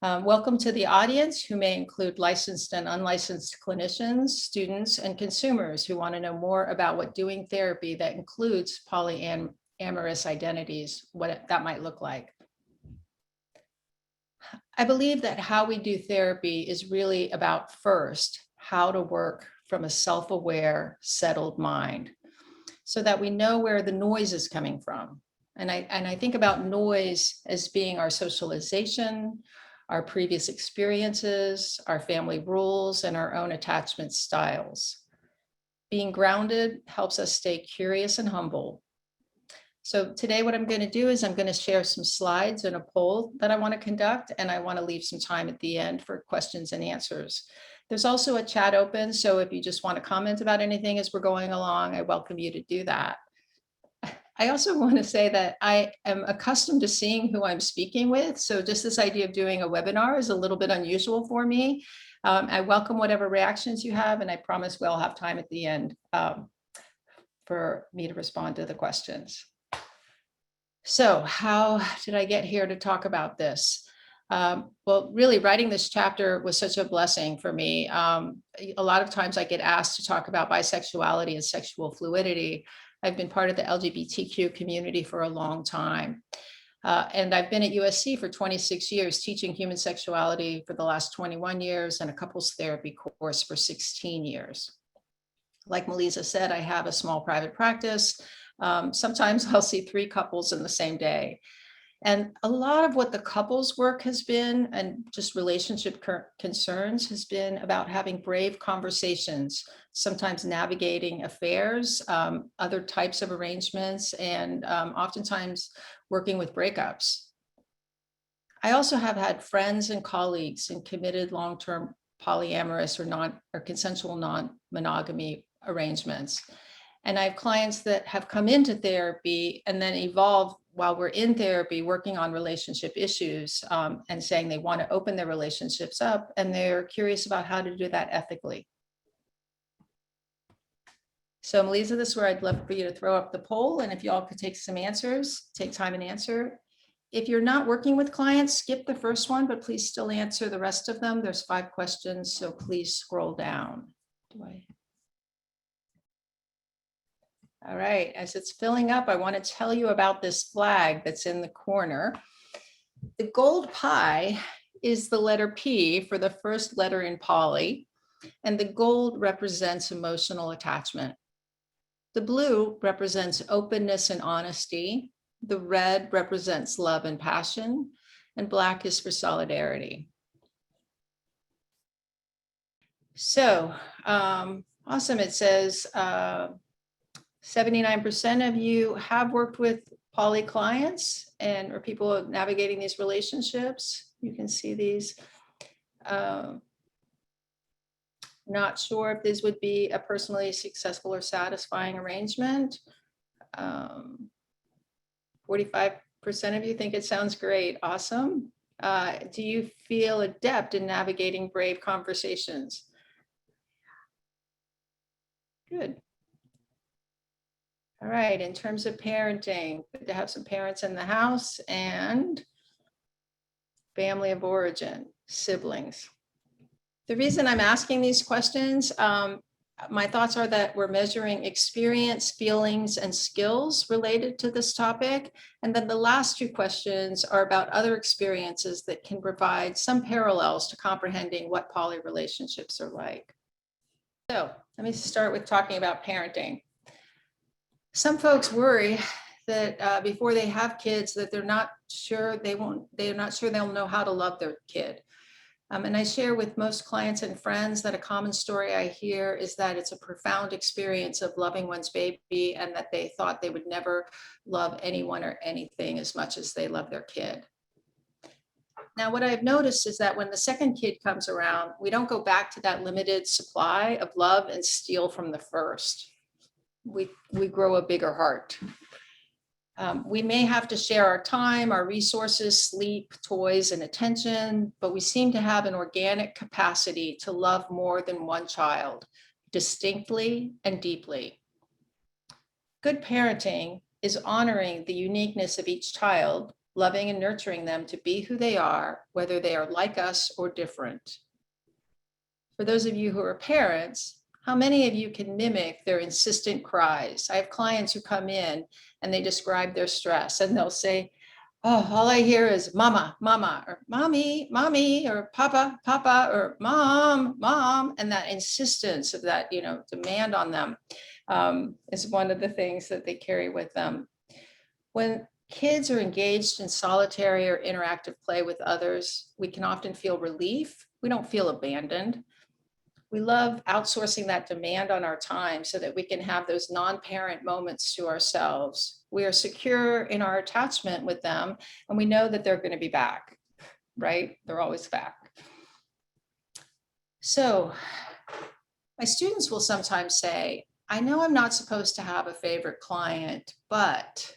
Welcome to the audience, who may include licensed and unlicensed clinicians, students, and consumers who want to know more about what doing therapy that includes polyamorous identities, what that might look like. I believe that how we do therapy is really about, first, how to work from a self-aware, settled mind so that we know where the noise is coming from. And I think about noise as being our socialization, our previous experiences, our family rules, and our own attachment styles. Being grounded helps us stay curious and humble. So today what I'm going to do is I'm going to share some slides and a poll that I want to conduct, and I want to leave some time at the end for questions and answers. There's also a chat open, so if you just want to comment about anything as we're going along, I welcome you to do that. I also want to say that I am accustomed to seeing who I'm speaking with. So just this idea of doing a webinar is a little bit unusual for me. I welcome whatever reactions you have, and I promise we'll have time at the end for me to respond to the questions. So how did I get here to talk about this? Well, really writing this chapter was such a blessing for me. A lot of times I get asked to talk about bisexuality and sexual fluidity. I've been part of the LGBTQ community for a long time. And I've been at USC for 26 years, teaching human sexuality for the last 21 years and a couples therapy course for 16 years. Like Melissa said, I have a small private practice. Sometimes I'll see 3 couples in the same day. And a lot of what the couples work has been, and just relationship concerns, has been about having brave conversations, sometimes navigating affairs, other types of arrangements, and oftentimes working with breakups. I also have had friends and colleagues in committed long-term polyamorous or consensual non-monogamy arrangements. And I have clients that have come into therapy and then evolve while we're in therapy, working on relationship issues and saying they want to open their relationships up, and they're curious about how to do that ethically. So Melissa, this is where I'd love for you to throw up the poll, and if y'all could take some answers, take time and answer. If you're not working with clients, skip the first one, but please still answer the rest of them. There's 5 questions, so please scroll down. All right, as it's filling up, I want to tell you about this flag that's in the corner. The gold pie is the letter P for the first letter in poly, and the gold represents emotional attachment. The blue represents openness and honesty. The red represents love and passion, and black is for solidarity. So, awesome. It says 79% of you have worked with poly clients and or people navigating these relationships. You can see these. Not sure if this would be a personally successful or satisfying arrangement. 45% of you think it sounds great. Awesome. Do you feel adept in navigating brave conversations? Good. All right, in terms of parenting, good to have some parents in the house and family of origin, siblings. The reason I'm asking these questions, my thoughts are that we're measuring experience, feelings, and skills related to this topic. And then the last 2 questions are about other experiences that can provide some parallels to comprehending what poly relationships are like. So let me start with talking about parenting. Some folks worry that before they have kids, that they're not sure they'll know how to love their kid. And I share with most clients and friends that a common story I hear is that it's a profound experience of loving one's baby, and that they thought they would never love anyone or anything as much as they love their kid. Now, what I've noticed is that when the second kid comes around, we don't go back to that limited supply of love and steal from the first. We grow a bigger heart. We may have to share our time, our resources, sleep, toys, and attention, but we seem to have an organic capacity to love more than one child, distinctly and deeply. Good parenting is honoring the uniqueness of each child, loving and nurturing them to be who they are, whether they are like us or different. For those of you who are parents, how many of you can mimic their insistent cries? I have clients who come in and they describe their stress and they'll say, oh, all I hear is mama, mama, or mommy, mommy, or papa, papa, or mom, mom. And that insistence of that, demand on them is one of the things that they carry with them. When kids are engaged in solitary or interactive play with others, we can often feel relief. We don't feel abandoned. We love outsourcing that demand on our time so that we can have those non-parent moments to ourselves. We are secure in our attachment with them, and we know that they're going to be back, right? They're always back. So my students will sometimes say, I know I'm not supposed to have a favorite client, but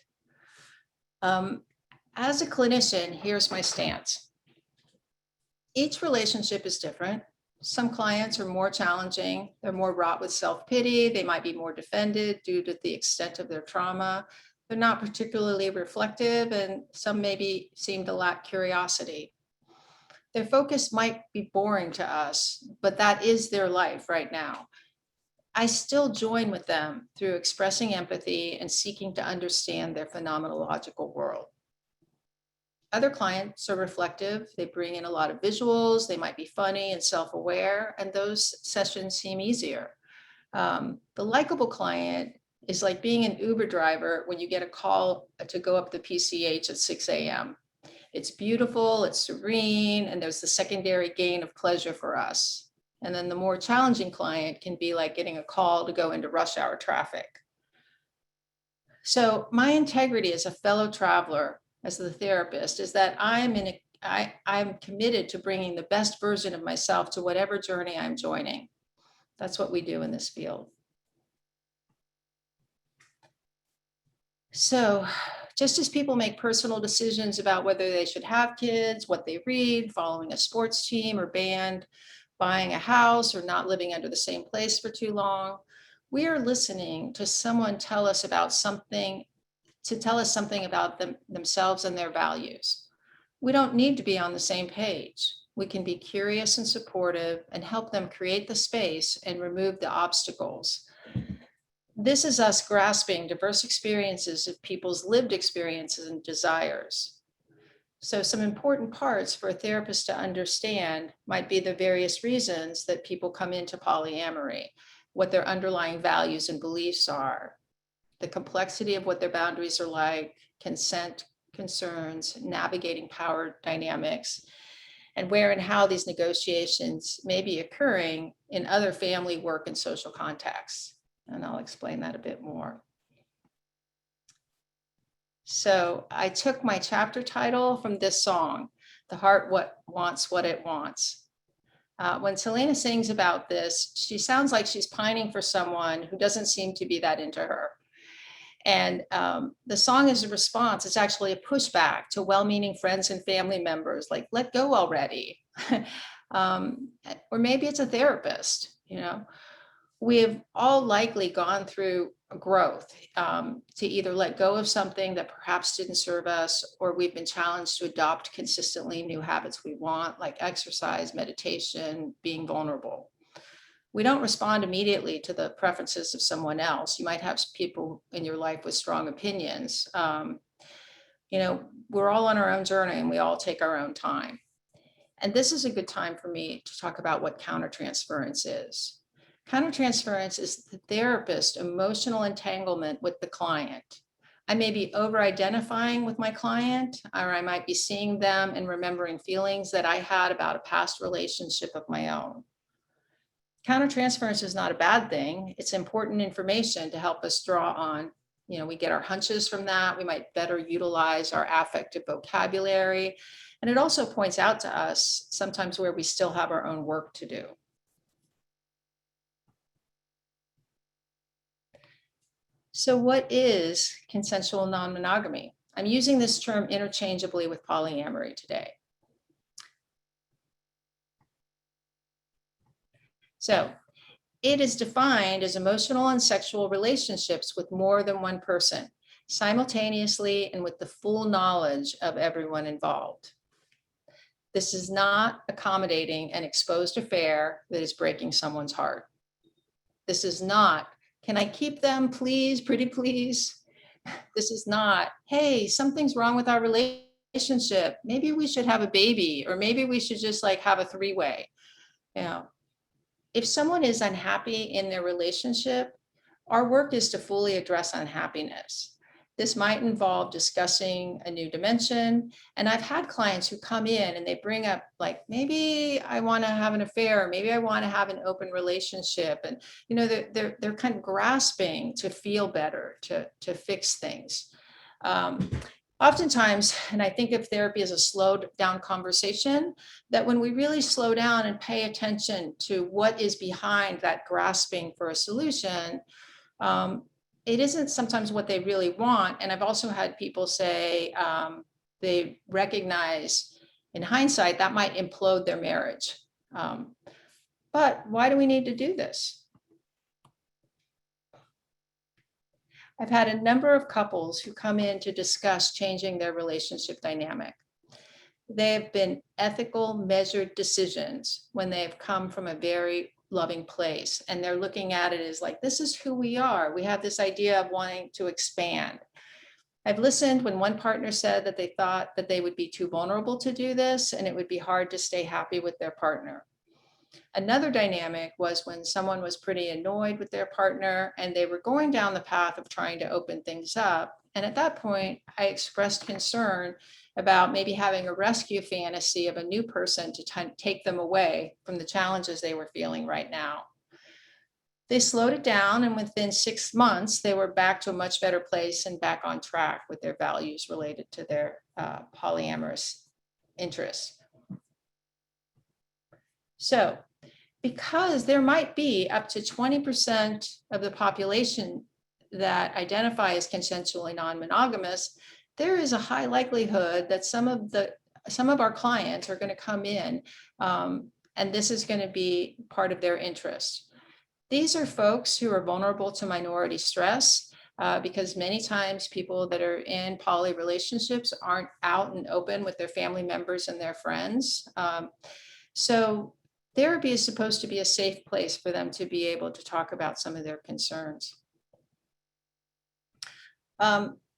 as a clinician, here's my stance. Each relationship is different. Some clients are more challenging. They're more wrought with self-pity. They might be more defended due to the extent of their trauma. They're not particularly reflective, and some maybe seem to lack curiosity. Their focus might be boring to us, but that is their life right now. I still join with them through expressing empathy and seeking to understand their phenomenological world. Other clients are reflective. They bring in a lot of visuals. They might be funny and self-aware, and those sessions seem easier. The likable client is like being an Uber driver when you get a call to go up the PCH at 6 a.m. It's beautiful, it's serene, and there's the secondary gain of pleasure for us. And then the more challenging client can be like getting a call to go into rush hour traffic. So my integrity as a fellow traveler, as the therapist, is that I'm committed to bringing the best version of myself to whatever journey I'm joining. That's what we do in this field. So just as people make personal decisions about whether they should have kids, what they read, following a sports team or band, buying a house, or not living under the same place for too long, we are listening to someone tell us something about themselves and their values. We don't need to be on the same page. We can be curious and supportive and help them create the space and remove the obstacles. This is us grasping diverse experiences of people's lived experiences and desires. So some important parts for a therapist to understand might be the various reasons that people come into polyamory, what their underlying values and beliefs are, the complexity of what their boundaries are like, consent, concerns, navigating power dynamics, and where and how these negotiations may be occurring in other family, work, and social contexts. And I'll explain that a bit more. So I took my chapter title from this song, The Heart Wants What It Wants. When Selena sings about this, she sounds like she's pining for someone who doesn't seem to be that into her. And the song is a response. It's actually a pushback to well-meaning friends and family members, like, let go already. Or maybe it's a therapist, We have all likely gone through growth to either let go of something that perhaps didn't serve us, or we've been challenged to adopt consistently new habits we want, like exercise, meditation, being vulnerable. We don't respond immediately to the preferences of someone else. You might have people in your life with strong opinions. We're all on our own journey and we all take our own time. And this is a good time for me to talk about what countertransference is. Countertransference is the therapist's emotional entanglement with the client. I may be over-identifying with my client, or I might be seeing them and remembering feelings that I had about a past relationship of my own. Countertransference is not a bad thing. It's important information to help us draw on. We get our hunches from that. We might better utilize our affective vocabulary. And it also points out to us sometimes where we still have our own work to do. So what is consensual non-monogamy? I'm using this term interchangeably with polyamory today. So it is defined as emotional and sexual relationships with more than one person. simultaneously and with the full knowledge of everyone involved. This is not accommodating an exposed affair that is breaking someone's heart. This is not, can I keep them, please, pretty please? This is not, hey, something's wrong with our relationship. Maybe we should have a baby, or maybe we should just like have a three-way. You know, if someone is unhappy in their relationship, our work is to fully address unhappiness. This might involve discussing a new dimension. And I've had clients who come in and they bring up like, maybe I want to have an affair, maybe I want to have an open relationship. And, you know, they're kind of grasping to feel better, to fix things. Oftentimes, and I think of therapy as a slowed down conversation, that when we really slow down and pay attention to what is behind that grasping for a solution, it isn't sometimes what they really want. And I've also had people say they recognize in hindsight that might implode their marriage. But why do we need to do this? I've had a number of couples who come in to discuss changing their relationship dynamic. They have been ethical, measured decisions when they've come from a very loving place. And they're looking at it as like, this is who we are. We have this idea of wanting to expand. I've listened when one partner said that they thought that they would be too vulnerable to do this, and it would be hard to stay happy with their partner. Another dynamic was when someone was pretty annoyed with their partner and they were going down the path of trying to open things up. And at that point, I expressed concern about maybe having a rescue fantasy of a new person to take them away from the challenges they were feeling right now. They slowed it down, and within 6 months, they were back to a much better place and back on track with their values related to their polyamorous interests. So, because there might be up to 20% of the population that identify as consensually non-monogamous, there is a high likelihood that some of our clients are going to come in, and this is going to be part of their interest. These are folks who are vulnerable to minority stress, because many times people that are in poly relationships aren't out and open with their family members and their friends. So therapy is supposed to be a safe place for them to be able to talk about some of their concerns.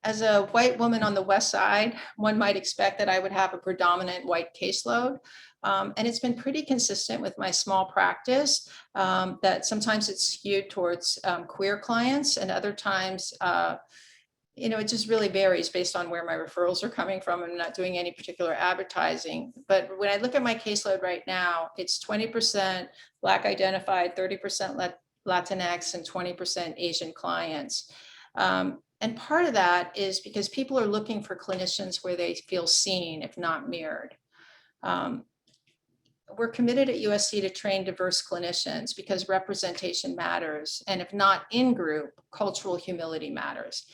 As a white woman on the West Side, one might expect that I would have a predominant white caseload. And it's been pretty consistent with my small practice, that sometimes it's skewed towards queer clients, and other times, it just really varies based on where my referrals are coming from. I'm not doing any particular advertising. But when I look at my caseload right now, it's 20% Black identified, 30% Latinx, and 20% Asian clients. And part of that is because people are looking for clinicians where they feel seen, if not mirrored. We're committed at USC to train diverse clinicians because representation matters. And if not in group, cultural humility matters.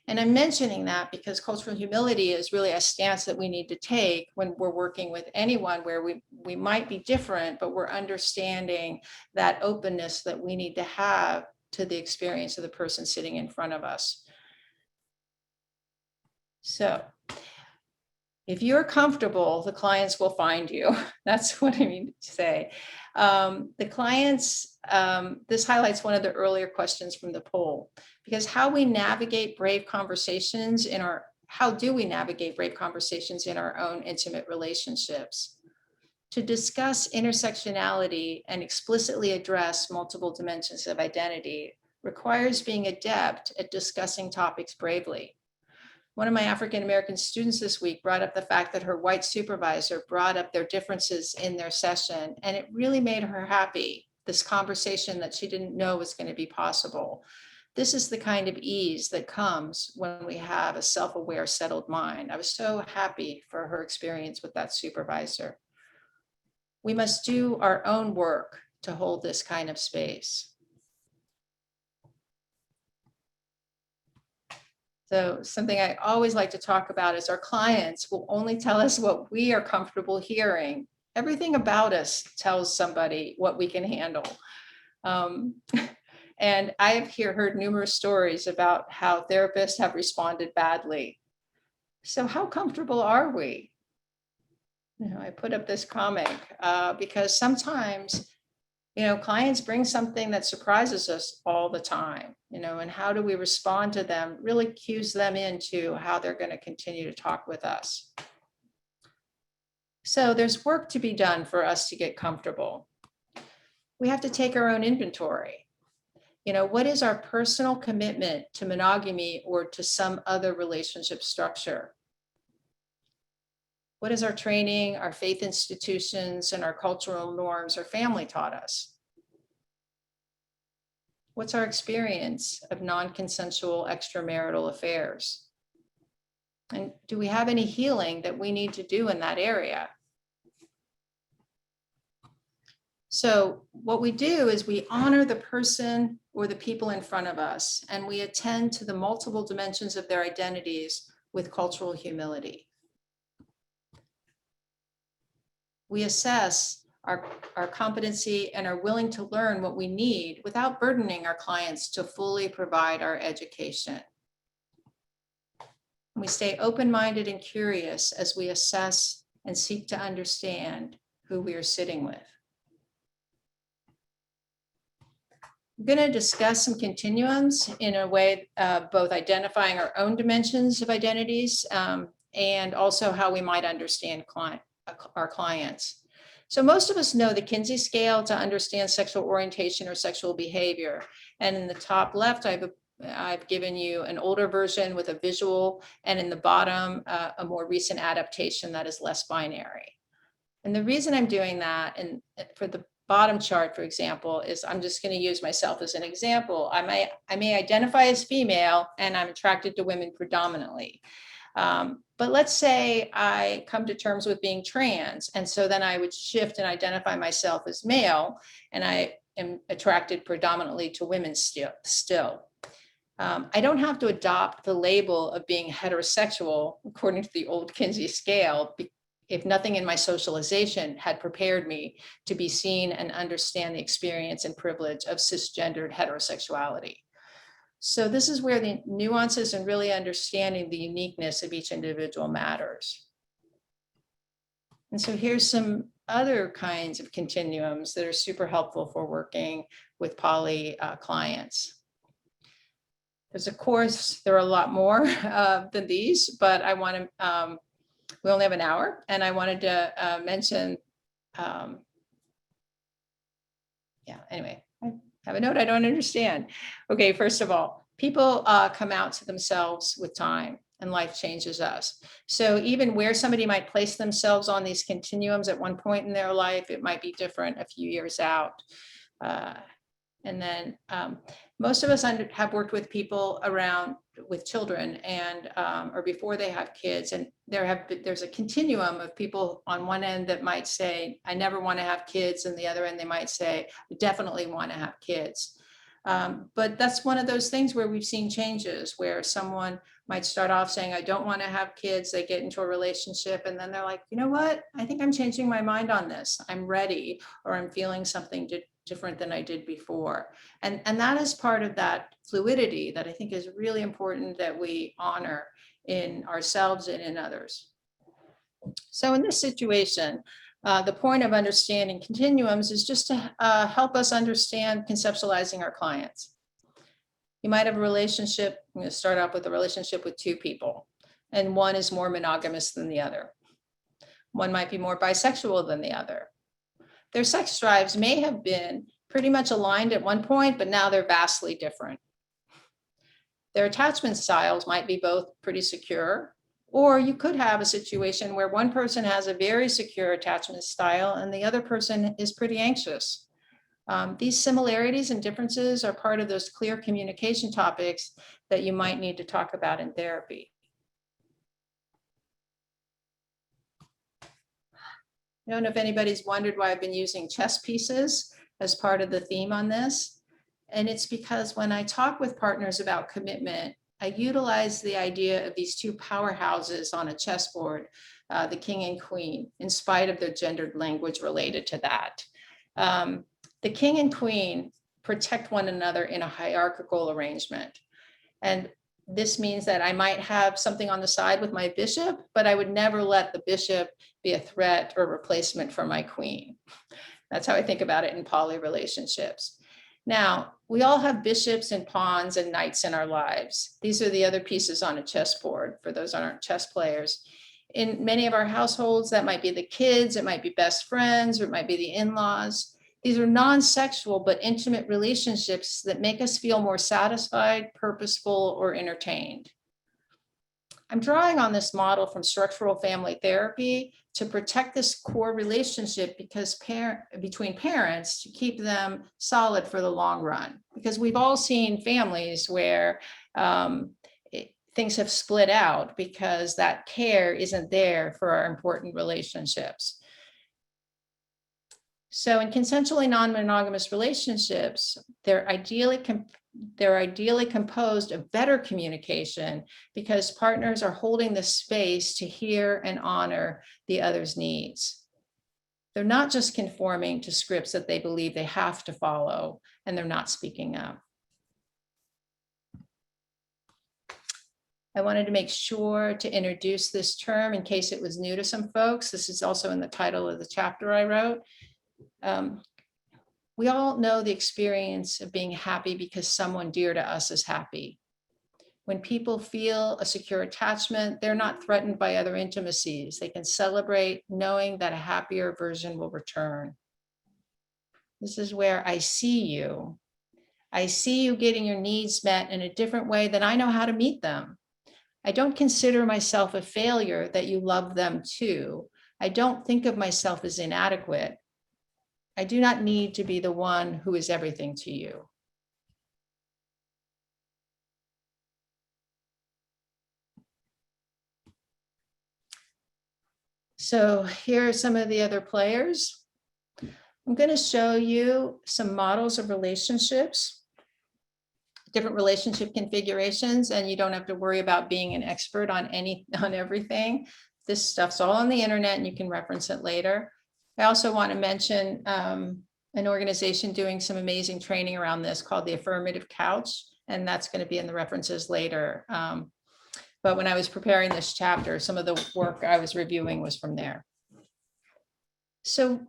And I'm mentioning that because cultural humility is really a stance that we need to take when we're working with anyone where we might be different, but we're understanding that openness that we need to have to the experience of the person sitting in front of us. So if you're comfortable, the clients will find you. That's what I mean to say. The clients, this highlights one of the earlier questions from the poll, because how do we navigate brave conversations in our own intimate relationships? To discuss intersectionality and explicitly address multiple dimensions of identity requires being adept at discussing topics bravely. One of my African-American students this week brought up the fact that her white supervisor brought up their differences in their session, and it really made her happy, this conversation that she didn't know was going to be possible. This is the kind of ease that comes when we have a self-aware, settled mind. I was so happy for her experience with that supervisor. We must do our own work to hold this kind of space. So something I always like to talk about is our clients will only tell us what we are comfortable hearing. Everything about us tells somebody what we can handle. And I have heard numerous stories about how therapists have responded badly. So how comfortable are we? I put up this comic because sometimes, clients bring something that surprises us all the time, and how do we respond to them really cues them into how they're going to continue to talk with us. So there's work to be done for us to get comfortable. We have to take our own inventory. What is our personal commitment to monogamy or to some other relationship structure? What is our training, our faith institutions, and our cultural norms or family taught us? What's our experience of non-consensual extramarital affairs? And do we have any healing that we need to do in that area? So what we do is we honor the person or the people in front of us, and we attend to the multiple dimensions of their identities with cultural humility. We assess our competency and are willing to learn what we need without burdening our clients to fully provide our education. We stay open-minded and curious as we assess and seek to understand who we are sitting with. I'm going to discuss some continuums in a way both identifying our own dimensions of identities and also how we might understand our clients. So most of us know the Kinsey Scale to understand sexual orientation or sexual behavior. And in the top left, I've given you an older version with a visual, and in the bottom, a more recent adaptation that is less binary. And the reason I'm doing that, and for the bottom chart, for example, is I'm just going to use myself as an example. I may identify as female and I'm attracted to women predominantly. But let's say I come to terms with being trans, and so then I would shift and identify myself as male, and I am attracted predominantly to women still. I don't have to adopt the label of being heterosexual according to the old Kinsey Scale if nothing in my socialization had prepared me to be seen and understand the experience and privilege of cisgendered heterosexuality. So this is where the nuances and really understanding the uniqueness of each individual matters. And so here's some other kinds of continuums that are super helpful for working with poly clients. There's a course, there are a lot more than these, but I want to, we only have an hour, and I wanted to mention, anyway. Have a note I don't understand. Okay, first of all, people come out to themselves with time, and life changes us. So even where somebody might place themselves on these continuums at one point in their life, it might be different a few years out. And then most of us have worked with people with children and or before they have kids, and there's a continuum of people on one end that might say, I never want to have kids, and the other end they might say, I definitely want to have kids. But that's one of those things where we've seen changes, where someone might start off saying, I don't want to have kids, they get into a relationship, and then they're like, you know what, I think I'm changing my mind on this, I'm ready, or I'm feeling something different than I did before. And that is part of that fluidity that I think is really important that we honor in ourselves and in others. So in this situation, the point of understanding continuums is just to help us understand conceptualizing our clients. You might have a relationship, I'm going to start off with a relationship with two people, and one is more monogamous than the other. One might be more bisexual than the other. Their sex drives may have been pretty much aligned at one point, but now they're vastly different. Their attachment styles might be both pretty secure, or you could have a situation where one person has a very secure attachment style and the other person is pretty anxious. These similarities and differences are part of those clear communication topics that you might need to talk about in therapy. I don't know if anybody's wondered why I've been using chess pieces as part of the theme on this. And it's because when I talk with partners about commitment, I utilize the idea of these two powerhouses on a chessboard, the king and queen, in spite of the gendered language related to that. The king and queen protect one another in a hierarchical arrangement. And this means that I might have something on the side with my bishop, but I would never let the bishop be a threat or replacement for my queen. That's how I think about it in poly relationships. Now, we all have bishops and pawns and knights in our lives. These are the other pieces on a chessboard for those that aren't chess players. In many of our households, that might be the kids, it might be best friends, or it might be the in-laws. These are non-sexual but intimate relationships that make us feel more satisfied, purposeful, or entertained. I'm drawing on this model from structural family therapy to protect this core relationship between parents to keep them solid for the long run. Because we've all seen families where things have split out because that care isn't there for our important relationships. So in consensually non-monogamous relationships, they're ideally composed of better communication because partners are holding the space to hear and honor the other's needs. They're not just conforming to scripts that they believe they have to follow, and they're not speaking up. I wanted to make sure to introduce this term in case it was new to some folks. This is also in the title of the chapter I wrote. We all know the experience of being happy because someone dear to us is happy. When people feel a secure attachment, they're not threatened by other intimacies. They can celebrate knowing that a happier version will return. This is where I see you. I see you getting your needs met in a different way than I know how to meet them. I don't consider myself a failure that you love them too. I don't think of myself as inadequate. I do not need to be the one who is everything to you. So here are some of the other players. I'm going to show you some models of relationships, different relationship configurations, and you don't have to worry about being an expert on everything. This stuff's all on the internet and you can reference it later. I also want to mention an organization doing some amazing training around this called the Affirmative Couch, and that's going to be in the references later. But when I was preparing this chapter, some of the work I was reviewing was from there. So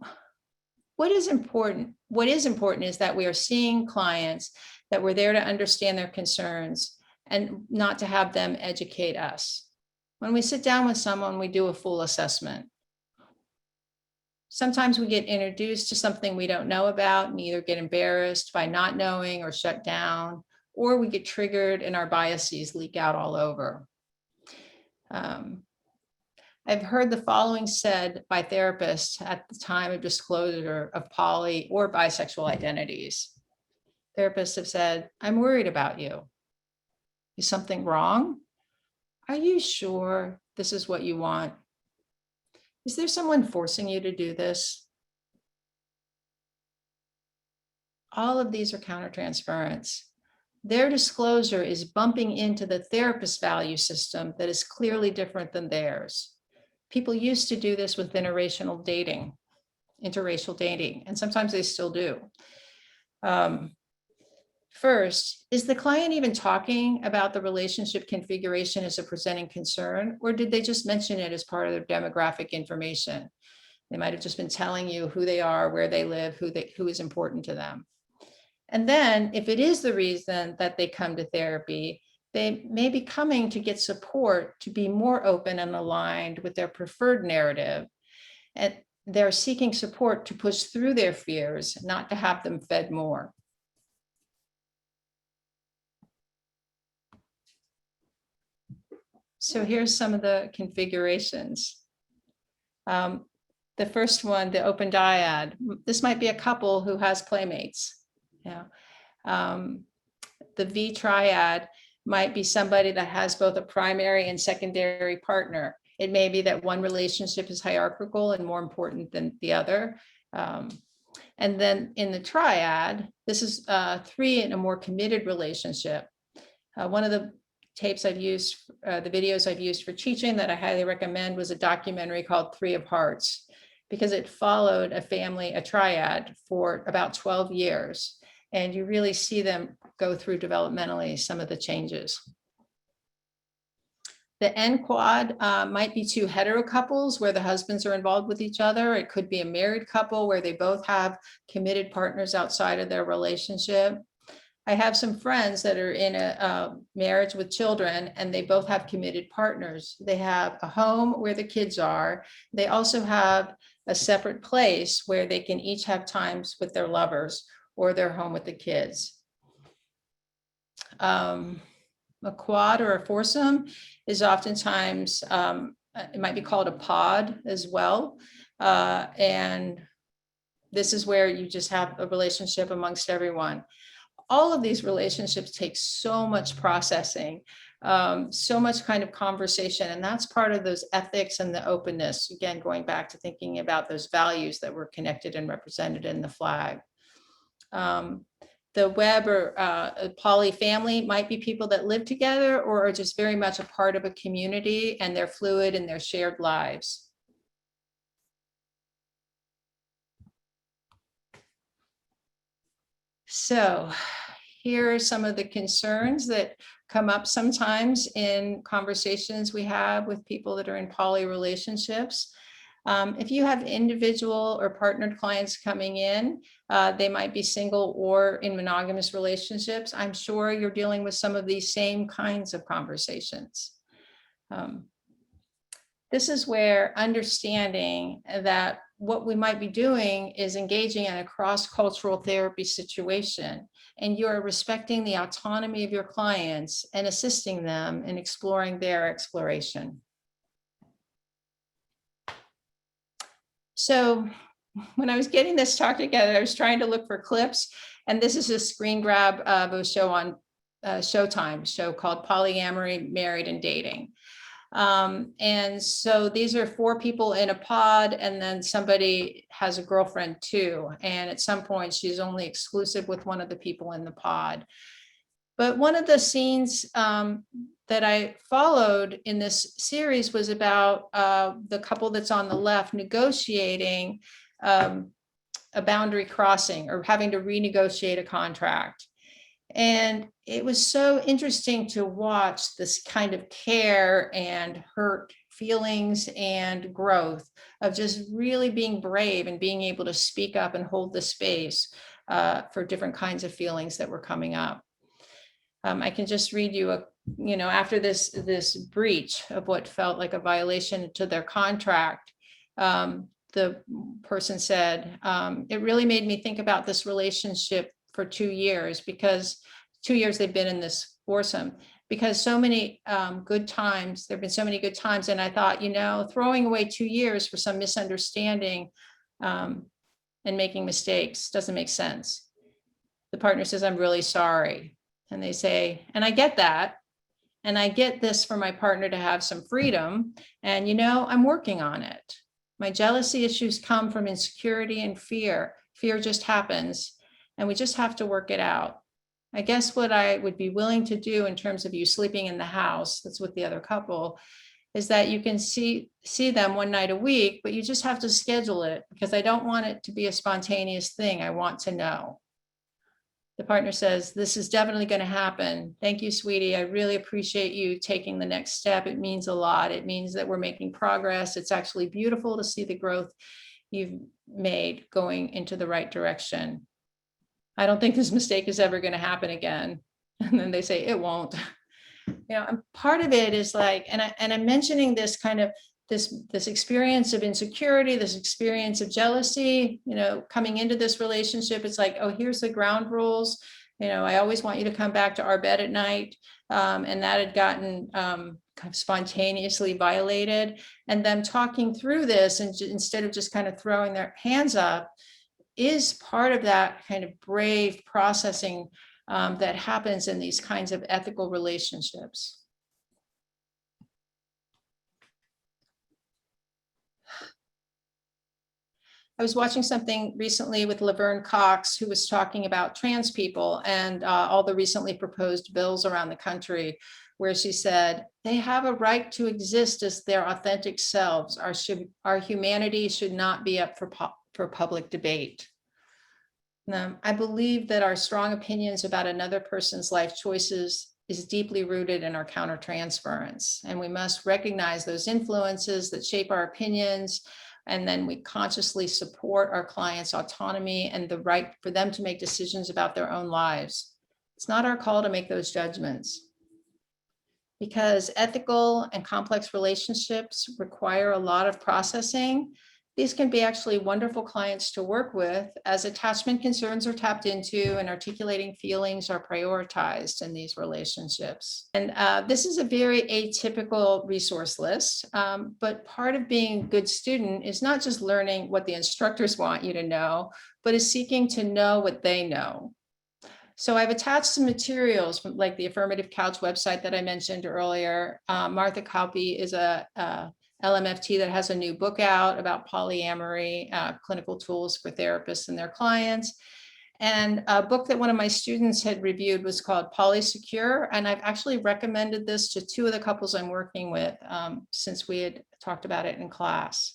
what is important? What is important is that we are seeing clients, that we're there to understand their concerns and not to have them educate us. When we sit down with someone, we do a full assessment. Sometimes we get introduced to something we don't know about and either get embarrassed by not knowing or shut down, or we get triggered and our biases leak out all over. I've heard the following said by therapists at the time of disclosure of poly or bisexual identities. Therapists have said, I'm worried about you. Is something wrong? Are you sure this is what you want? Is there someone forcing you to do this? All of these are countertransference. Their disclosure is bumping into the therapist's value system that is clearly different than theirs. People used to do this with interracial dating, and sometimes they still do. First, is the client even talking about the relationship configuration as a presenting concern, or did they just mention it as part of their demographic information? They might have just been telling you who they are, where they live, who is important to them. And then if it is the reason that they come to therapy, they may be coming to get support to be more open and aligned with their preferred narrative. And they're seeking support to push through their fears, not to have them fed more. So here's some of the configurations. The first one, the open dyad. This might be a couple who has playmates. Yeah. The V triad might be somebody that has both a primary and secondary partner. It may be that one relationship is hierarchical and more important than the other. And then in the triad, this is 3 in a more committed relationship. One of the tapes I've used, the videos I've used for teaching that I highly recommend was a documentary called 3 of Hearts, because it followed a triad for about 12 years. And you really see them go through developmentally some of the changes. The N quad might be two hetero couples where the husbands are involved with each other. It could be a married couple where they both have committed partners outside of their relationship. I have some friends that are in a marriage with children, and they both have committed partners. They have a home where the kids are. They also have a separate place where they can each have times with their lovers or their home with the kids. A quad or a foursome is oftentimes, it might be called a pod as well. And this is where you just have a relationship amongst everyone. All of these relationships take so much processing, so much kind of conversation, and that's part of those ethics and the openness. Again, going back to thinking about those values that were connected and represented in the flag. The web or a poly family might be people that live together or are just very much a part of a community, and they're fluid in their shared lives. So here are some of the concerns that come up sometimes in conversations we have with people that are in poly relationships. If you have individual or partnered clients coming in, they might be single or in monogamous relationships. I'm sure you're dealing with some of these same kinds of conversations. This is where understanding that what we might be doing is engaging in a cross-cultural therapy situation, and you're respecting the autonomy of your clients and assisting them in exploring their exploration. So when I was getting this talk together, I was trying to look for clips, and this is a screen grab of a show on Showtime, show called Polyamory, Married and Dating. And so these are 4 people in a pod, and then somebody has a girlfriend too. And at some point she's only exclusive with one of the people in the pod. But one of the scenes that I followed in this series was about the couple that's on the left negotiating a boundary crossing or having to renegotiate a contract. And it was so interesting to watch this kind of care and hurt feelings and growth of just really being brave and being able to speak up and hold the space for different kinds of feelings that were coming up. I can just read you after this breach of what felt like a violation to their contract, the person said, it really made me think about this relationship for 2 years, because 2 years they've been in this foursome, because so many good times, there've been so many good times. And I thought, throwing away 2 years for some misunderstanding and making mistakes doesn't make sense. The partner says, I'm really sorry. And they say, and I get that. And I get this for my partner to have some freedom. And, I'm working on it. My jealousy issues come from insecurity and fear. Fear just happens, and we just have to work it out. I guess what I would be willing to do in terms of you sleeping in the house that's with the other couple is that you can see them one night a week, but you just have to schedule it, because I don't want it to be a spontaneous thing. I want to know. The partner says, this is definitely going to happen. Thank you, sweetie. I really appreciate you taking the next step. It means a lot. It means that we're making progress. It's actually beautiful to see the growth you've made going into the right direction. I don't think this mistake is ever going to happen again. And then they say, it won't. And part of it is like, and I'm mentioning this kind of this experience of insecurity, this experience of jealousy, coming into this relationship. It's like, oh, here's the ground rules. I always want you to come back to our bed at night. And that had gotten kind of spontaneously violated. And them talking through this, and instead of just kind of throwing their hands up, is part of that kind of brave processing that happens in these kinds of ethical relationships. I was watching something recently with Laverne Cox, who was talking about trans people and all the recently proposed bills around the country, where she said, they have a right to exist as their authentic selves. Our humanity should not be up for public debate. I believe that our strong opinions about another person's life choices is deeply rooted in our countertransference, and we must recognize those influences that shape our opinions, and then we consciously support our clients' autonomy and the right for them to make decisions about their own lives. It's not our call to make those judgments, because ethical and complex relationships require a lot of processing. These can be actually wonderful clients to work with, as attachment concerns are tapped into and articulating feelings are prioritized in these relationships. And this is a very atypical resource list, but part of being a good student is not just learning what the instructors want you to know, but is seeking to know what they know. So I've attached some materials from like the Affirmative Couch website that I mentioned earlier. Martha Kauppi is a LMFT that has a new book out about polyamory, clinical tools for therapists and their clients. And a book that one of my students had reviewed was called Polysecure. And I've actually recommended this to two of the couples I'm working with since we had talked about it in class.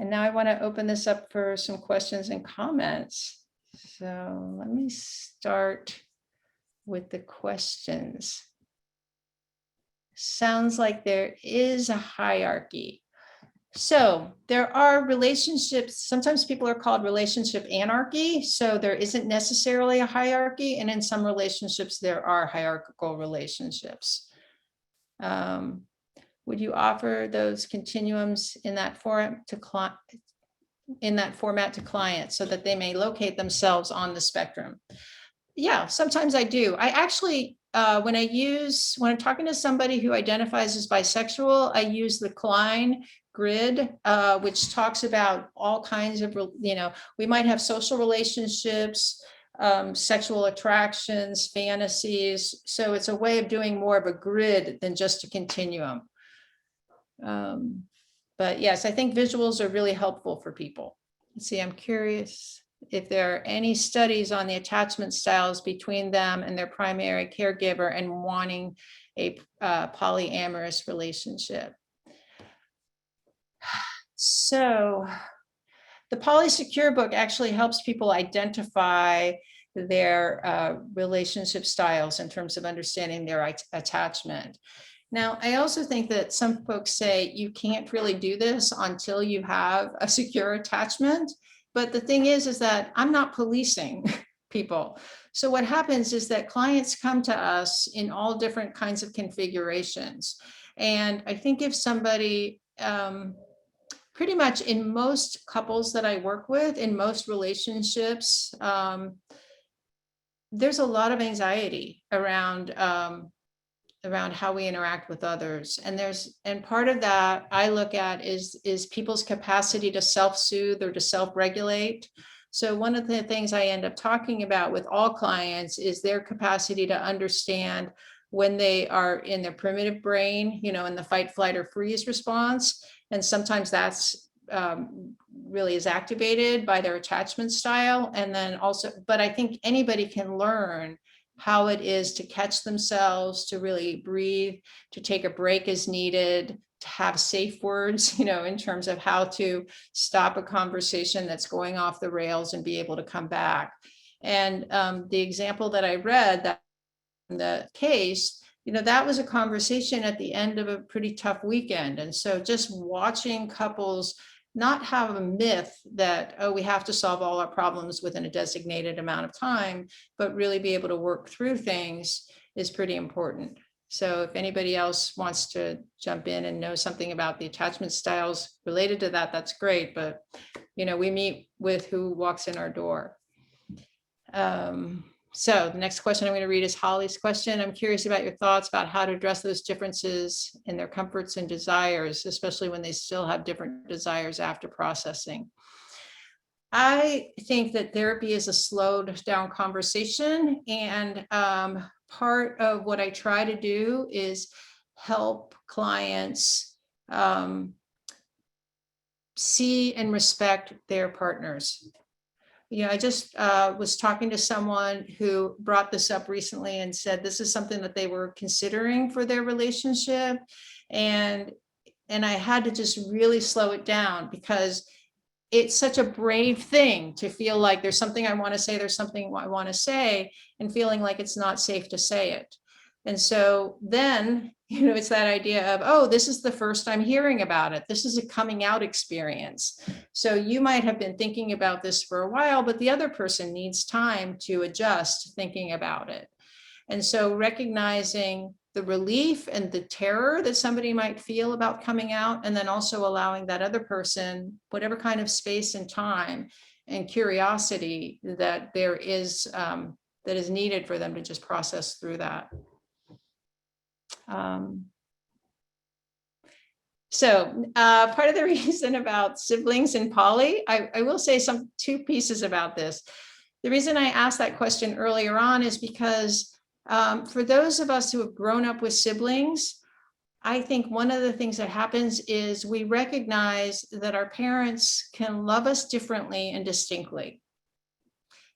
And now I want to open this up for some questions and comments. So let me start with the questions. Sounds like there is a hierarchy. So there are relationships, sometimes people are called relationship anarchy. So there isn't necessarily a hierarchy. And in some relationships, there are hierarchical relationships. Would you offer those continuums in that format to clients so that they may locate themselves on the spectrum? Yeah, sometimes I do. I actually, when I'm talking to somebody who identifies as bisexual, I use the Klein grid, which talks about all kinds of, we might have social relationships, sexual attractions, fantasies. So it's a way of doing more of a grid than just a continuum. But yes, I think visuals are really helpful for people. Let's see, I'm curious if there are any studies on the attachment styles between them and their primary caregiver and wanting a polyamorous relationship. So the Polysecure book actually helps people identify their relationship styles in terms of understanding their attachment. Now, I also think that some folks say you can't really do this until you have a secure attachment. But the thing is that I'm not policing people. So what happens is that clients come to us in all different kinds of configurations. And I think if somebody, pretty much in most couples that I work with, in most relationships, there's a lot of anxiety around how we interact with others. And part of that I look at is people's capacity to self-soothe or to self-regulate. So one of the things I end up talking about with all clients is their capacity to understand when they are in their primitive brain, in the fight, flight, or freeze response. And sometimes that's really is activated by their attachment style. And then also, but I think anybody can learn how it is to catch themselves, to really breathe, to take a break as needed, to have safe words, in terms of how to stop a conversation that's going off the rails and be able to come back. And the example that I read, that in the case, that was a conversation at the end of a pretty tough weekend. And so just watching couples not have a myth that, oh, we have to solve all our problems within a designated amount of time, but really be able to work through things is pretty important. So if anybody else wants to jump in and know something about the attachment styles related to that, that's great. But, we meet with who walks in our door. So the next question I'm going to read is Holly's question. I'm curious about your thoughts about how to address those differences in their comforts and desires, especially when they still have different desires after processing. I think that therapy is a slowed down conversation. And part of what I try to do is help clients see and respect their partners. I just was talking to someone who brought this up recently and said this is something that they were considering for their relationship. And I had to just really slow it down, because it's such a brave thing to feel like there's something I want to say, there's something I want to say, and feeling like it's not safe to say it. And so then, it's that idea of, oh, this is the first I'm hearing about it. This is a coming out experience. So you might have been thinking about this for a while, but the other person needs time to adjust thinking about it. And so recognizing the relief and the terror that somebody might feel about coming out, and then also allowing that other person, whatever kind of space and time and curiosity that there is, that is needed for them to just process through that. Part of the reason about siblings and poly, I will say two pieces about this. The reason I asked that question earlier on is because for those of us who have grown up with siblings, I think one of the things that happens is we recognize that our parents can love us differently and distinctly.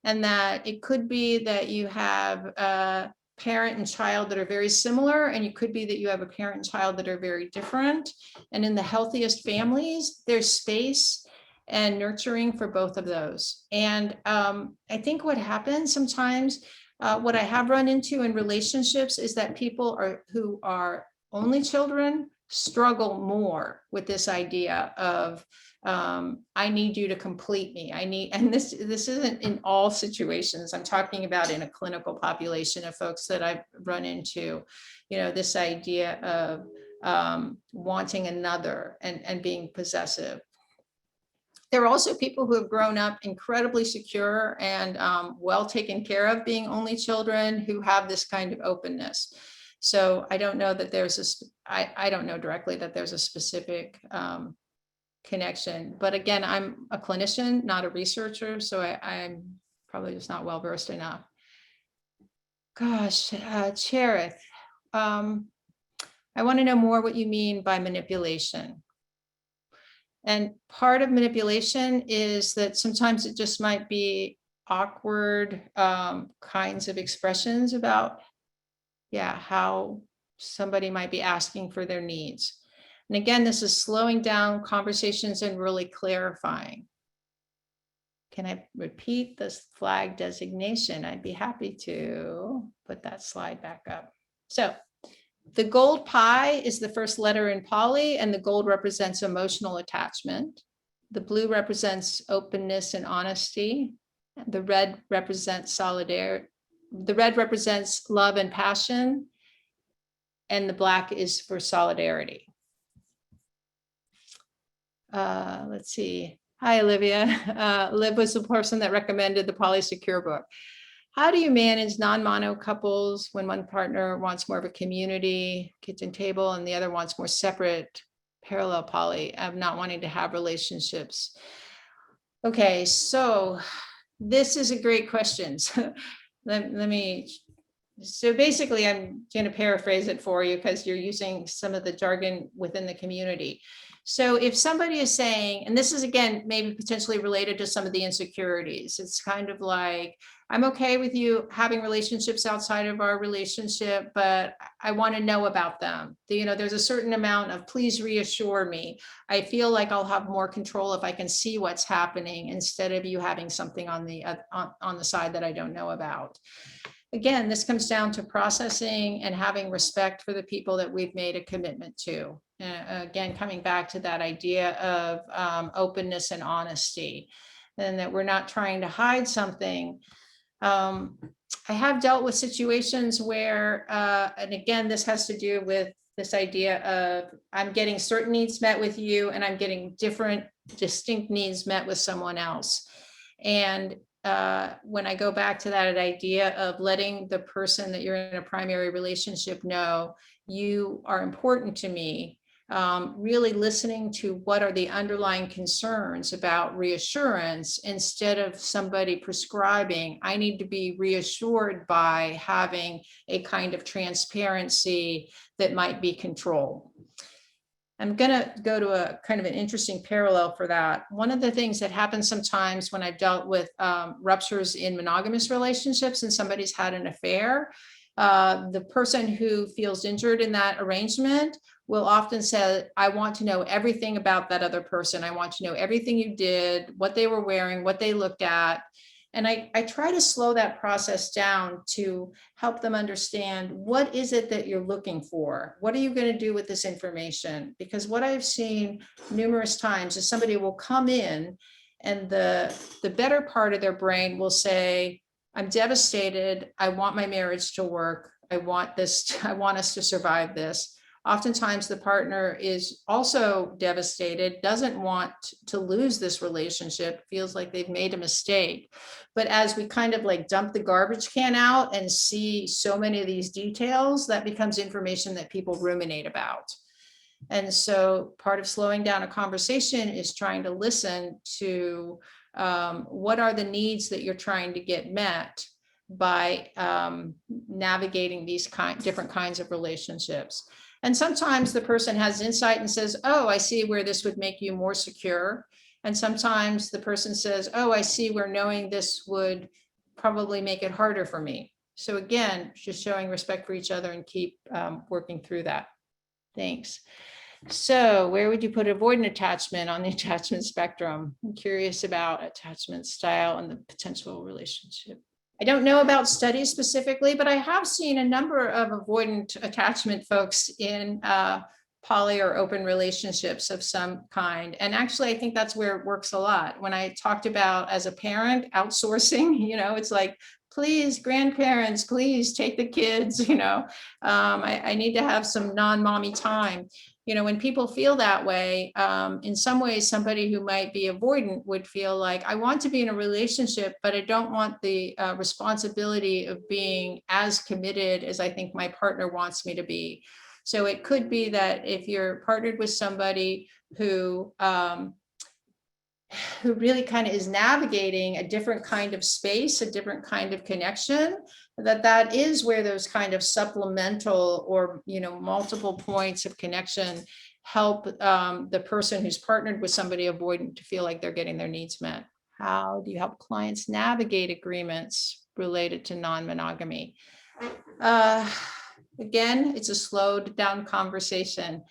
And that it could be that you have a parent and child that are very similar, and it could be that you have a parent and child that are very different. And in the healthiest families, there's space and nurturing for both of those. And I think what happens sometimes, what I have run into in relationships is that people who are only children struggle more with this idea of I need you to complete me. And this isn't in all situations. I'm talking about in a clinical population of folks that I've run into, this idea of wanting another and being possessive. There are also people who have grown up incredibly secure and well taken care of, being only children, who have this kind of openness. So I don't know that I don't know directly that there's a specific connection, but again, I'm a clinician, not a researcher, so I'm probably just not well versed enough. Gosh, Cherith, I want to know more what you mean by manipulation. And part of manipulation is that sometimes it just might be awkward kinds of expressions about, how somebody might be asking for their needs. And again, this is slowing down conversations and really clarifying. Can I repeat this flag designation? I'd be happy to put that slide back up. So the gold pi is the first letter in poly, and the gold represents emotional attachment. The blue represents openness and honesty. The red represents solidarity. The red represents love and passion, and the black is for solidarity. Let's see. Hi, Olivia. Liv was the person that recommended the Polysecure book. How do you manage non-mono couples when one partner wants more of a community kitchen table and the other wants more separate parallel poly of not wanting to have relationships? Okay, so this is a great question. So basically, I'm going to paraphrase it for you because you're using some of the jargon within the community. So if somebody is saying, and this is again, maybe potentially related to some of the insecurities, it's kind of like, I'm okay with you having relationships outside of our relationship, but I want to know about them. There's a certain amount of, please reassure me. I feel like I'll have more control if I can see what's happening instead of you having something on the side that I don't know about. Again, this comes down to processing and having respect for the people that we've made a commitment to. Again, coming back to that idea of openness and honesty, and that we're not trying to hide something. I have dealt with situations where, and again, this has to do with this idea of I'm getting certain needs met with you, and I'm getting different, distinct needs met with someone else. And when I go back to that idea of letting the person that you're in a primary relationship know you are important to me, really listening to what are the underlying concerns about reassurance instead of somebody prescribing, I need to be reassured by having a kind of transparency that might be control. I'm going to go to a kind of an interesting parallel for that. One of the things that happens sometimes when I've dealt with ruptures in monogamous relationships and somebody's had an affair The person who feels injured in that arrangement will often say, I want to know everything about that other person. I want to know everything you did, what they were wearing, what they looked at. And I try to slow that process down to help them understand, what is it that you're looking for? What are you going to do with this information? Because what I've seen numerous times is somebody will come in and the better part of their brain will say, I'm devastated. I want my marriage to work. I want us to survive this. Oftentimes the partner is also devastated, doesn't want to lose this relationship, feels like they've made a mistake. But as we kind of like dump the garbage can out and see so many of these details, that becomes information that people ruminate about. And so part of slowing down a conversation is trying to listen to what are the needs that you're trying to get met by navigating these different kinds of relationships. And sometimes the person has insight and says, oh, I see where this would make you more secure. And sometimes the person says, oh, I see where knowing this would probably make it harder for me. So again, just showing respect for each other and keep working through that. Thanks. So where would you put avoidant attachment on the attachment spectrum? I'm curious about attachment style and the potential relationship. I don't know about studies specifically, but I have seen a number of avoidant attachment folks in poly or open relationships of some kind. And actually, I think that's where it works a lot. When I talked about as a parent outsourcing, it's like, please, grandparents, please take the kids, I need to have some non-mommy time. When people feel that way, in some ways, somebody who might be avoidant would feel like, I want to be in a relationship, but I don't want the responsibility of being as committed as I think my partner wants me to be. So it could be that if you're partnered with somebody who really kind of is navigating a different kind of space, a different kind of connection, that is where those kind of supplemental or, multiple points of connection help the person who's partnered with somebody avoidant to feel like they're getting their needs met. How do you help clients navigate agreements related to non-monogamy? Again, it's a slowed down conversation.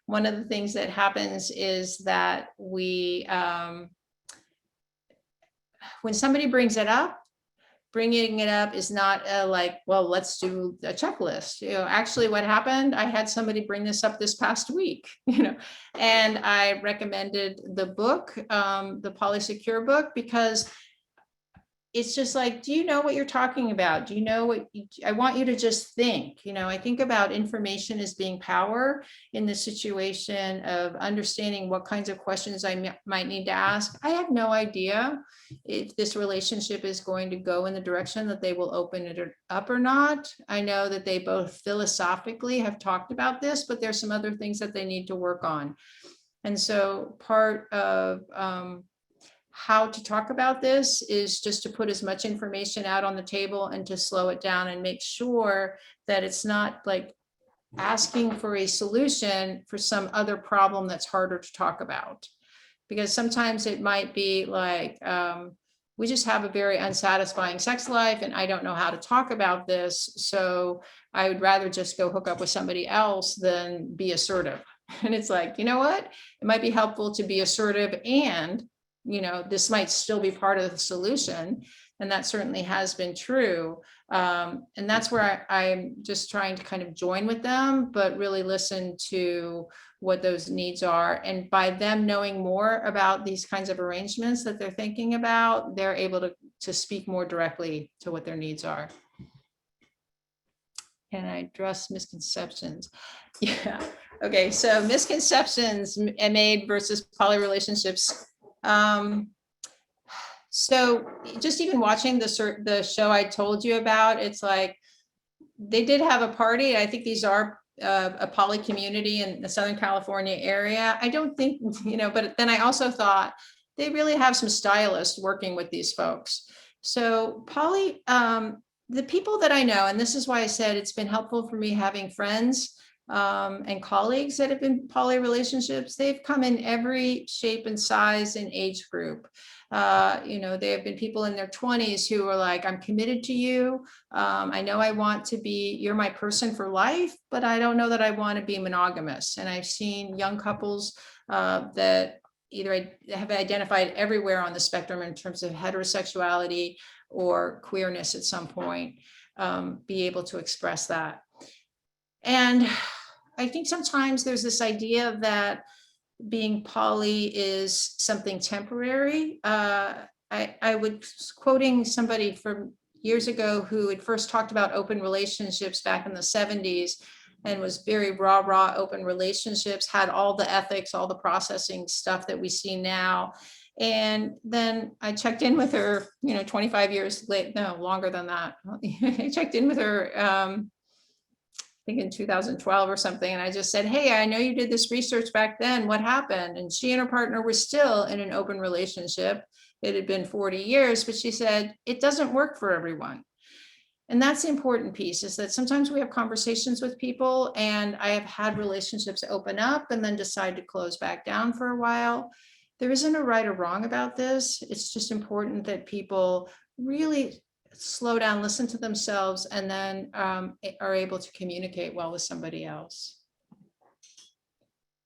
One of the things that happens is that when somebody brings it up, bringing it up is not like, well, let's do a checklist. Actually what happened, I had somebody bring this up this past week, and I recommended the book, the Polysecure book, because it's just like, do you know what you're talking about? Do you know what I want you to just think? I think about information as being power in the situation of understanding what kinds of questions I might need to ask. I have no idea if this relationship is going to go in the direction that they will open it up or not. I know that they both philosophically have talked about this, but there's some other things that they need to work on. And so part of how to talk about this is just to put as much information out on the table and to slow it down and make sure that it's not like asking for a solution for some other problem that's harder to talk about. Because sometimes it might be like, we just have a very unsatisfying sex life and I don't know how to talk about this. So I would rather just go hook up with somebody else than be assertive. And it's like, you know what? It might be helpful to be assertive and this might still be part of the solution. And that certainly has been true. And that's where I'm just trying to kind of join with them, but really listen to what those needs are. And by them knowing more about these kinds of arrangements that they're thinking about, they're able to speak more directly to what their needs are. Can I address misconceptions? Yeah. Okay. So misconceptions made versus poly relationships. So just even watching the show I told you about, it's like they did have a party. I think these are a poly community in the Southern California area. I don't think, but then I also thought they really have some stylists working with these folks. So poly, the people that I know, and this is why I said it's been helpful for me having friends and colleagues that have been poly relationships. They've come in every shape and size and age group. There have been people in their 20s who are like, I'm committed to you. I know I want to be, you're my person for life, but I don't know that I want to be monogamous. And I've seen young couples that either have identified everywhere on the spectrum in terms of heterosexuality or queerness at some point, be able to express that. And I think sometimes there's this idea that being poly is something temporary. I was quoting somebody from years ago who had first talked about open relationships back in the 70s and was very raw open relationships, had all the ethics, all the processing stuff that we see now. And then I checked in with her, 25 years late, no, longer than that. I checked in with her, I think in 2012 or something. And I just said, hey, I know you did this research back then. What happened? And she and her partner were still in an open relationship. It had been 40 years, but she said, it doesn't work for everyone. And that's the important piece, is that sometimes we have conversations with people, and I have had relationships open up and then decide to close back down for a while. There isn't a right or wrong about this. It's just important that people really slow down, listen to themselves, and then are able to communicate well with somebody else.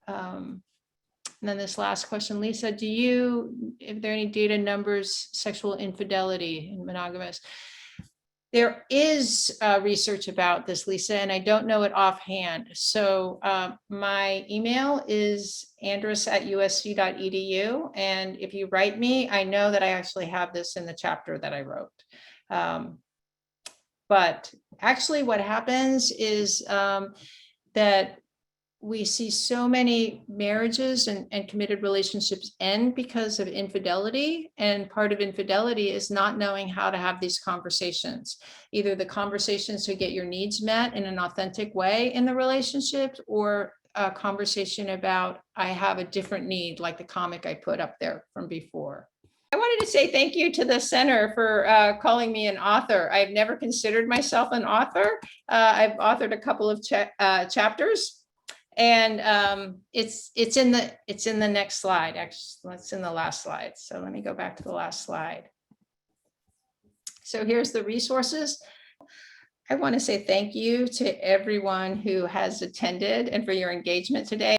And then this last question, Lisa, if there are any data, numbers, sexual infidelity in monogamous? There is research about this, Lisa, and I don't know it offhand. So my email is andrus@usc.edu. And if you write me, I know that I actually have this in the chapter that I wrote. But actually what happens is that we see so many marriages and committed relationships end because of infidelity. And part of infidelity is not knowing how to have these conversations, either the conversations to get your needs met in an authentic way in the relationship, or a conversation about, I have a different need, like the comic I put up there from before. I wanted to say thank you to the center for calling me an author. I've never considered myself an author. I've authored a couple of chapters. And it's in the next slide. Actually, it's in the last slide. So let me go back to the last slide. So here's the resources. I want to say thank you to everyone who has attended and for your engagement today.